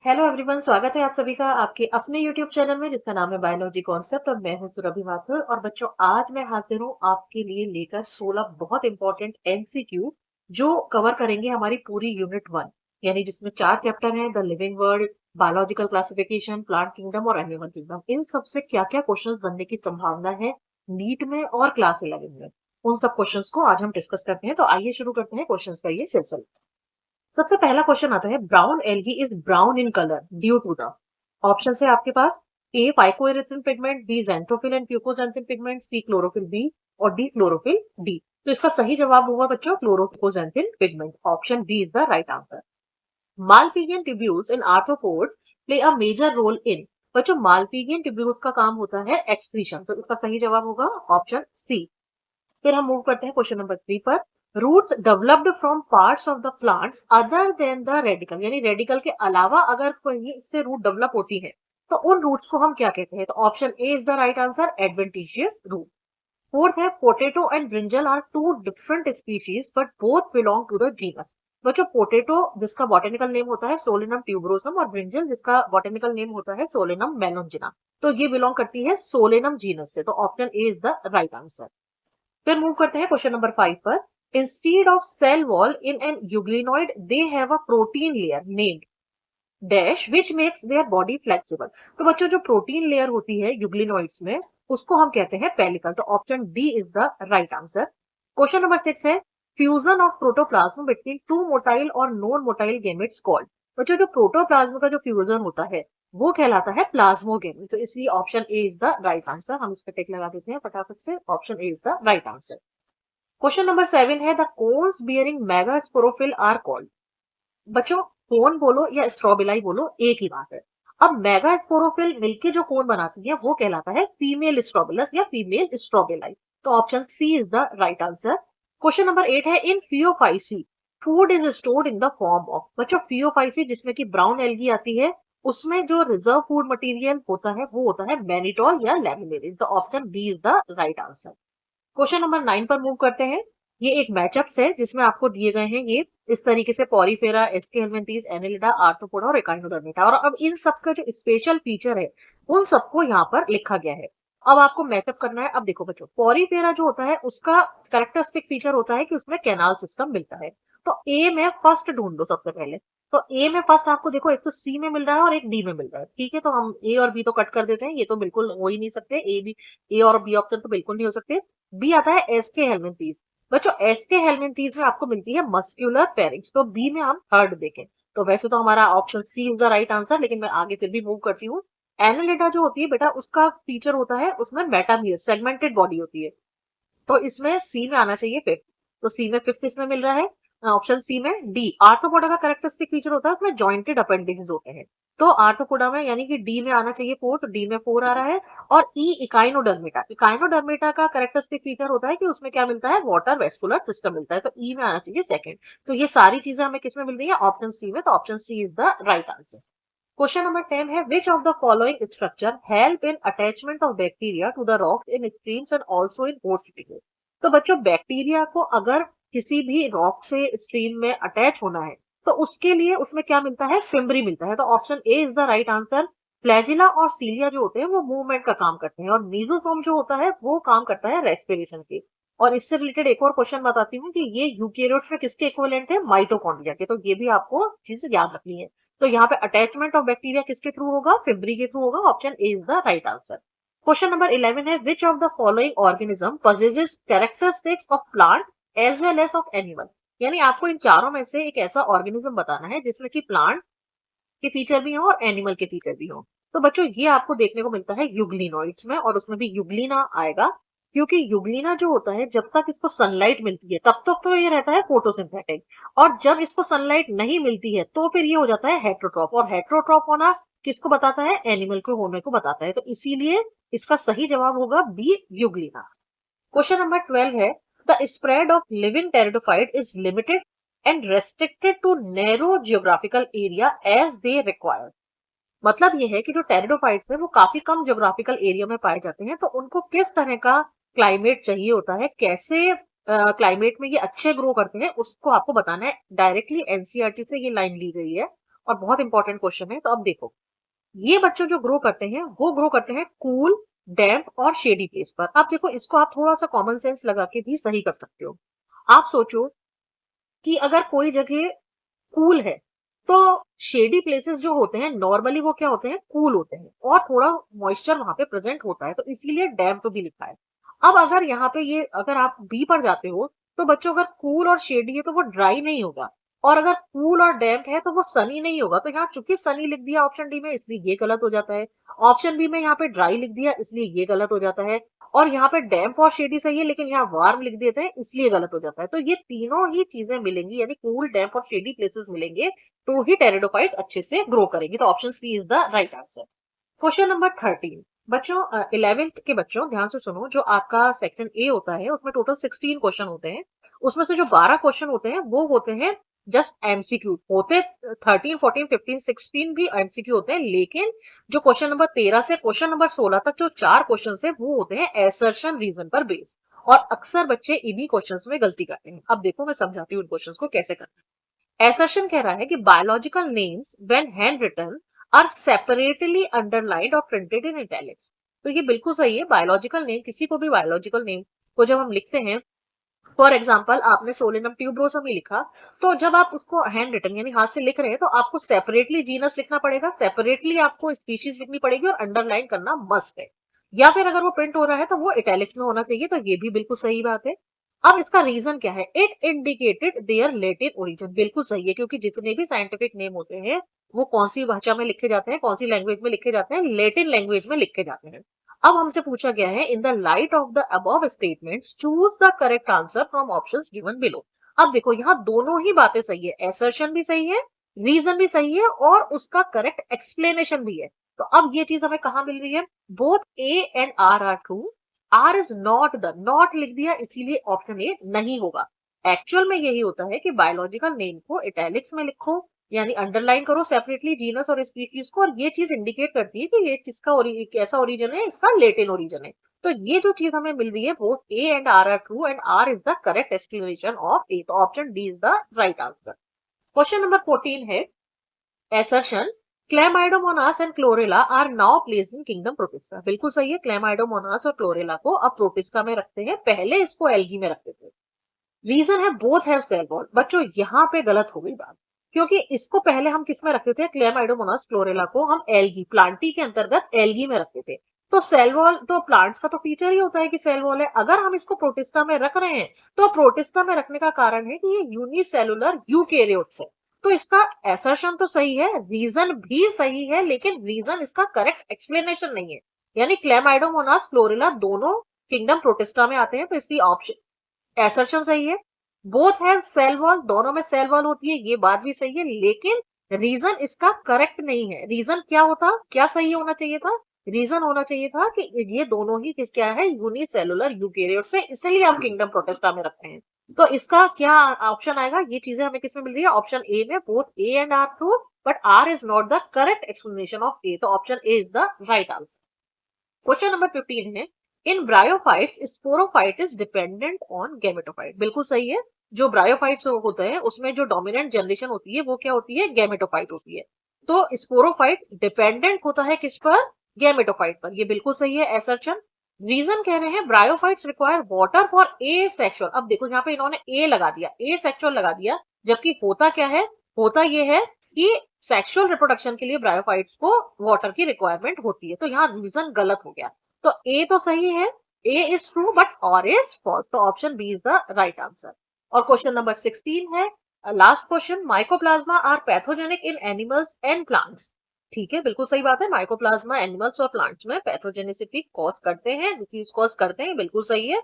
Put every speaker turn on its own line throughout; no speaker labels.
Hello everyone, स्वागत है आप सभी का आपके अपने यूट्यूब चैनल में जिसका नाम है बायोलॉजी कॉन्सेप्ट और मैं हूं सुरभि माथुर। और बच्चों, आज मैं हाजिर हूं आपके लिए लेकर 16 बहुत इंपॉर्टेंट एमसीक्यू जो कवर करेंगे हमारी पूरी यूनिट 1, यानी जिसमें 4 चैप्टर हैं: the living world, biological classification, plant kingdom और एनिमल किंगडम। इन सबसे क्या क्या क्वेश्चन बनने की संभावना है नीट में और क्लास 11 में, उन सब क्वेश्चंस को आज हम डिस्कस करते हैं। तो आइए शुरू करते हैं क्वेश्चंस का ये सिलसिला। सबसे पहला क्वेश्चन आता है, brown algae is brown in colour due to the. Option है आपके पास: A phycoerythrin pigment, B xanthophyll and fucoxanthin pigment, C chlorophyll B और डी क्लोरोफिल डी। तो इसका सही जवाब होगा बच्चों chlorophyll pigment. Option B is the right answer. Malpighian tubules in arthropod play a major role in. बच्चों, Malpighian tubules का काम होता है एक्सक्रीशन, तो इसका सही जवाब होगा ऑप्शन सी। फिर हम मूव करते हैं क्वेश्चन नंबर 3 पर। Roots developed from parts of the plant other than the radical, यानी रेडिकल के अलावा अगर कहीं से रूट डेवलप होती है तो उन रूट्स को हम क्या कहते हैं? तो option A is the right answer, adventitious root. Fourth है, potato and brinjal are two different species but both belong to the genus. बच्चों, पोटैटो जिसका बॉटेनिकल नेम होता है सोलेनम ट्यूबरोसम और ब्रिंजल जिसका बॉटेनिकल नेम होता है सोलेनम मेलोंजिना, तो ये बिलोंग करती है सोलेनम जीनस से। तो option A is the right answer. फिर मूव करते हैं क्वेश्चन नंबर 5 पर। Instead of cell wall in an euglenoid they have a protein layer named dash which makes their body flexible. तो बच्चों, जो प्रोटीन लेयर होती है यूग्लिनॉइड्स में उसको हम कहते हैं पेलिकल। तो option D is the right answer. Question number 6 है, fusion of protoplasm between two motile और नॉन मोटाइल गैमेट्स कॉल्ड। बच्चों, जो प्रोटोप्लाज्म का जो फ्यूजन होता है वो कहलाता है प्लाज्मोगेमी। तो इसलिए option A is the right answer. हम इस पर टिक लगा देते हैं फटाफट से, option A is the right answer. Question number 7 है, the cones bearing megasporophyll are called. बच्चों, कोन बोलो या स्ट्रॉबिलाई बोलो एक ही बात है। अब मेगास्पोरोफिल मिलके जो कोन बनाती है वो कहलाता है फीमेल स्ट्रॉबिलस या फीमेल स्ट्रॉबिलाई। तो option C is the right answer. Question number 8 है, in Phaeophyceae food is stored in the form of. बच्चों, फियोफाइसी जिसमें कि ब्राउन एल्गी आती है उसमें जो रिजर्व फूड मटेरियल होता है वो होता है मैनिटोल या लैमिनेरिन। तो option B is the right answer. Question number 9 पर मूव करते हैं। ये एक मैचअप्स है जिसमें आपको दिए गए हैं ये इस तरीके से: पॉरीफेरा, एस्के हेलमिंथीज, एनेलिडा, आर्थ्रोपोडा और एकाइनोडर्मिटा। और अब इन सब का जो स्पेशल फीचर है उन सबको यहाँ पर लिखा गया है। अब आपको मैचअप करना है। अब देखो बच्चों, पॉरीफेरा जो होता है उसका कैरेक्टरिस्टिक फीचर होता है कि उसमें कैनाल सिस्टम मिलता है। तो ए में फर्स्ट ढूंढ लो सबसे पहले। तो ए में फर्स्ट आपको देखो, एक तो सी में मिल रहा है और एक डी में मिल रहा है। ठीक है, तो हम ए और बी तो कट कर देते हैं, ये तो बिल्कुल हो ही नहीं सकते। ए और बी ऑप्शन तो बिल्कुल नहीं हो सकते। बी आता है एसके हेलमिंथीज। बच्चों, एसके हेलमिंथीज में आपको मिलती है मस्क्यूलर पेरिंग्स। तो बी में हम थर्ड देखें तो वैसे तो हमारा option C is the right answer, लेकिन मैं आगे फिर भी मूव करती हूँ। एनालिडा जो होती है बेटा, उसका फीचर होता है उसमें मेटामियर सेगमेंटेड बॉडी होती है। तो इसमें सी में आना चाहिए फिफ्थ। तो सी में फिफ्थ इसमें मिल रहा है, ऑप्शन सी में। डी आर्थ्रोपोडा का कैरेक्टरिस्टिक फीचर होता है उसमें जॉइंटेड अपेंडिक्स होते हैं। तो आर्थ्रोपोडा में यानी कि डी में आना चाहिए फोर, तो डी में फोर आ रहा है। और ई इकाइनोडर्मिटा, इकाइनोडर्मिटा का कैरेक्टरिस्टिक फीचर होता है कि उसमें क्या मिलता है, वाटर वेस्कुलर सिस्टम मिलता है। तो ई में आना चाहिए सेकंड। तो ये सारी चीजें हमें किसमें मिल रही है, ऑप्शन सी में। तो option C is the right answer. Question number 10 है, which of the following structure help in attachment of bacteria to the rocks in streams and also in host. तो बच्चों, बैक्टीरिया को अगर किसी भी रॉक से स्ट्रीम में अटैच होना है तो उसके लिए उसमें क्या मिलता है, फिम्बरी मिलता है। तो option A is the right answer. Flagella और सीलिया जो होते हैं वो मूवमेंट का काम करते हैं और मीजोसोम जो होता है वो काम करता है रेस्पिरेशन के। और इससे रिलेटेड एक और क्वेश्चन बताती हूँ कि ये यूकेरियोट्स में किसके इक्विवेलेंट है, माइटोकॉन्ड्रिया के। तो ये भी आपको चीज याद रखनी है। तो यहाँ पे अटैचमेंट ऑफ बैक्टीरिया किसके थ्रू होगा, फिम्बरी के थ्रू होगा। Option A is the right answer. Question number 11 है, which of the following organism possesses characteristics of plant as well as of animal. यानी आपको इन चारों में से एक ऐसा ऑर्गेनिज्म बताना है जिसमें कि प्लांट के फीचर भी हो और एनिमल के फीचर भी हो। तो बच्चों, ये आपको देखने को मिलता है यूग्लिनॉइड्स में और उसमें भी यूग्लिना आएगा, क्योंकि यूग्लिना जो होता है जब तक इसको सनलाइट मिलती है तब तक तो ये रहता है फोटोसिंथेटिक, और जब इसको सनलाइट नहीं मिलती है तो फिर ये हो जाता है हेट्रोट्रॉप। और हेट्रोट्रॉप होना किसको बताता है, एनिमल को होने को बताता है। तो इसीलिए इसका सही जवाब होगा बी, यूग्लिना। क्वेश्चन नंबर 12 है, the spread of living pteridophyte is limited and restricted to narrow geographical area as they require. मतलब ये है कि जो टेरिडोफाइट्स है वो काफी कम ज्योग्राफिकल एरिया में पाए जाते हैं, तो उनको किस तरह का क्लाइमेट चाहिए होता है, कैसे क्लाइमेट में ये अच्छे ग्रो करते हैं, उसको आपको बताना है। डायरेक्टली एनसीईआरटी से ये लाइन ली गई है और बहुत इंपॉर्टेंट क्वेश्चन है। तो अब देखो, ये बच्चे जो ग्रो करते हैं वो ग्रो करते हैं कूल, डैम्प और शेडी प्लेस पर। अब देखो, इसको आप थोड़ा सा कॉमन सेंस लगा के भी सही कर सकते हो। आप सोचो कि अगर कोई जगह कूल है, तो शेडी प्लेसेस जो होते हैं नॉर्मली वो क्या होते हैं, कूल होते हैं और थोड़ा मॉइस्चर वहां पे प्रेजेंट होता है, तो इसीलिए डैम्प भी लिखा है। अब अगर यहाँ पे ये अगर आप बी पर जाते हो, तो बच्चों अगर कूल और शेडी है तो वो ड्राई नहीं होगा, और अगर कूल और डैम्प है तो वो सनी नहीं होगा। तो यहाँ चूंकि सनी लिख दिया ऑप्शन डी में, इसलिए ये गलत हो जाता है। ऑप्शन बी में यहाँ पे ड्राई लिख दिया, इसलिए ये गलत हो जाता है। और यहाँ पे डैम्प और शेडी सही है, लेकिन यहाँ वार्म लिख देते हैं, इसलिए गलत हो जाता है। तो ये तीनों ही चीजें मिलेंगी, यानी कूल, डैम्प और शेडी प्लेसेस मिलेंगे, तो ही टेरिडोफाइट्स अच्छे से ग्रो करेंगे। तो option C is the right answer. Question number 13। बच्चों 11th के बच्चों ध्यान से सुनो, जो आपका सेक्शन ए होता है उसमें टोटल 16 क्वेश्चन होते हैं। उसमें से जो 12 क्वेश्चन होते हैं वो होते हैं जस्ट एमसीक्यू होते। 13, 14, 15, 16 भी एमसीक्यू होते हैं, लेकिन जो क्वेश्चन नंबर 13 से क्वेश्चन नंबर 16 तक जो 4 क्वेश्चन है वो होते हैं एसर्शन रीजन पर बेस्ड, और अक्सर बच्चे इन्हीं क्वेश्चन में गलती करते हैं। अब देखो मैं समझाती हूँ इन क्वेश्चन को कैसे करना है। एसर्शन कह रहा है कि biological names when hand written are separately underlined और प्रिंटेड इन इटैलिक्स। तो ये बिल्कुल सही है। बायोलॉजिकल नेम, किसी को भी बायोलॉजिकल नेम को जब हम लिखते हैं, फॉर एग्जाम्पल आपने सोलेनम ट्यूबरोसम ही लिखा, तो जब आप उसको हैंड रिटन यानी हाथ से लिख रहे हैं, तो आपको सेपरेटली जीनस लिखना पड़ेगा, सेपरेटली आपको स्पीशीज लिखनी पड़ेगी और अंडरलाइन करना मस्ट है। या फिर अगर वो प्रिंट हो रहा है तो वो इटैलिक्स में होना चाहिए, तो ये भी बिल्कुल सही बात है। अब इसका रीजन क्या है, it indicated their Latin origin. बिल्कुल सही है, क्योंकि जितने भी साइंटिफिक नेम होते हैं वो कौन सी भाषा में लिखे जाते हैं, कौन सी लैंग्वेज में लिखे जाते हैं, लेटिन लैंग्वेज में लिखे जाते हैं। अब हमसे पूछा गया है, in the light of the above statements choose the correct answer from options given below. अब देखो यहाँ दोनों ही बातें सही है, एसर्शन भी सही है, रीजन भी सही है, और उसका करेक्ट एक्सप्लेनेशन भी है। तो अब ये चीज हमें कहाँ मिल रही है, both A and R are true, R is not the, not लिख दिया इसीलिए ऑप्शन ए नहीं होगा। एक्चुअल में यही होता है कि बायोलॉजिकल नेम को इटैलिक्स में लिखो, यानी अंडरलाइन करो सेपरेटली जीनस और स्पीशीज को, और ये चीज इंडिकेट करती है कि ये किसका कैसा ओरिजिन है, इसका लेटिन ओरिजिन है। तो ये जो चीज हमें मिल रही है, both A and R are true and R is the correct explanation of A. तो option D is the right answer. Question number 14 है assertion, Chlamydomonas and Chlorella are now placed in kingdom Protista. बिल्कुल सही है, Chlamydomonas और chlorella को अब protista में रखते हैं, पहले इसको एल्गी में रखते थे। रीजन है बोथ हैव सेल वॉल। बच्चों यहाँ पे गलत हो गई बात, क्योंकि इसको पहले हम किस में रखते थे, क्लेमाइडोमोनास क्लोरेला को हम एल्गी, प्लांटी के अंतर्गत एल्गी में रखते थे। तो सेल वॉल तो प्लांट्स का तो फीचर ही होता है कि सेल वॉल है। अगर हम इसको प्रोटिस्टा में रख रहे हैं, तो प्रोटिस्टा में रखने का कारण है कि ये यूनिसेलुलर यूकेरियोट्स है। तो इसका एसर्शन तो सही है, रीजन भी सही है, लेकिन रीजन इसका करेक्ट एक्सप्लेनेशन नहीं है। यानी क्लेमाइडोमोनास क्लोरेला दोनों किंगडम प्रोटिस्टा में आते हैं, तो इसकी ऑप्शन एसर्शन सही है। बोथ हैव सेल वॉल, दोनों में सेल वॉल होती है, ये बात भी सही है, लेकिन रीजन इसका करेक्ट नहीं है। रीजन क्या होता, क्या सही होना चाहिए था, रीजन होना चाहिए था कि ये दोनों ही किस क्या है, यूनिसेलुलर यूकेरियोट से, इसलिए हम किंगडम प्रोटिस्टा में रखते हैं। तो इसका क्या ऑप्शन आएगा, ये चीजें हमें किसमें मिल रही है, ऑप्शन ए में, both A and R true, but R is not the correct explanation of A. तो option A is the right answer. Question number 15 है, in bryophytes sporophyte is dependent on gametophyte. बिल्कुल सही है, जो bryophytes होते हैं उसमें जो डोमिनेंट जनरेशन होती है वो क्या होती है, गैमेटोफाइट होती है। तो स्पोरोफाइट डिपेंडेंट होता है किस पर, गैमेटोफाइट पर। ये बिल्कुल सही है एसर्शन। रीजन कह रहे हैं bryophytes require water for a sexual. अब देखो यहाँ पे इन्होंने ए लगा दिया, ए सेक्सुअल लगा दिया, जबकि होता क्या है, होता ये है कि सेक्सुअल रिप्रोडक्शन के लिए ब्रायोफाइट्स को वाटर की रिक्वायरमेंट होती है। तो यहाँ रीजन गलत हो गया। तो ए तो सही है, A is true, but R is false. तो option B is the right answer. और क्वेश्चन नंबर 16 है last question, mycoplasma are pathogenic in animals and plants. ठीक है, बिल्कुल सही बात है, माइकोप्लाज्मा एनिमल्स और प्लांट्स में पैथोजेनिसिटी कॉज करते हैं, डिसीज कॉज करते हैं, बिल्कुल सही है।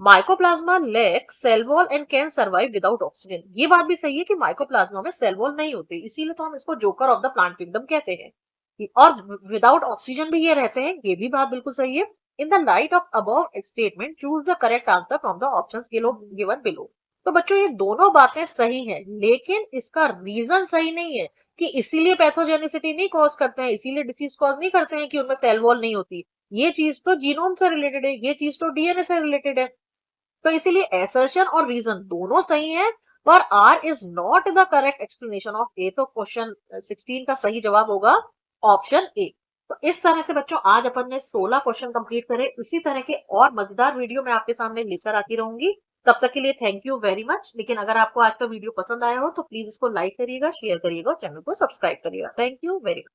Mycoplasma lack cell wall and can survive without oxygen. ये बात भी सही है कि माइकोप्लाज्मा में सेल वॉल नहीं होती, इसीलिए तो हम इसको joker of the plant kingdom कहते हैं, और विदाउट ऑक्सीजन भी ये रहते हैं, ये भी बात बिल्कुल सही है। In the light of above statement choose the correct answer from the options given below. तो बच्चों ये दोनों बातें सही हैं, लेकिन इसका रीजन सही नहीं है कि इसीलिए पैथोजेनिसिटी नहीं कॉज करते हैं, इसीलिए डिसीज कॉज नहीं करते हैं कि उनमें सेल वॉल नहीं होती। ये चीज तो जीनोम से रिलेटेड है, ये चीज तो डीएनए से रिलेटेड है। तो इसीलिए एसर्शन और रीजन दोनों सही है, पर R is not the correct explanation of A, तो क्वेश्चन 16 का सही जवाब होगा ऑप्शन ए। तो इस तरह से बच्चों आज अपन ने 16 क्वेश्चन कंप्लीट करे। इसी तरह के और मजेदार वीडियो मैं आपके सामने लेकर आती रहूंगी। तब तक के लिए थैंक यू वेरी मच। लेकिन अगर आपको आज का वीडियो पसंद आया हो तो प्लीज इसको लाइक करिएगा, शेयर करिएगा और चैनल को सब्सक्राइब करिएगा। Thank you very much.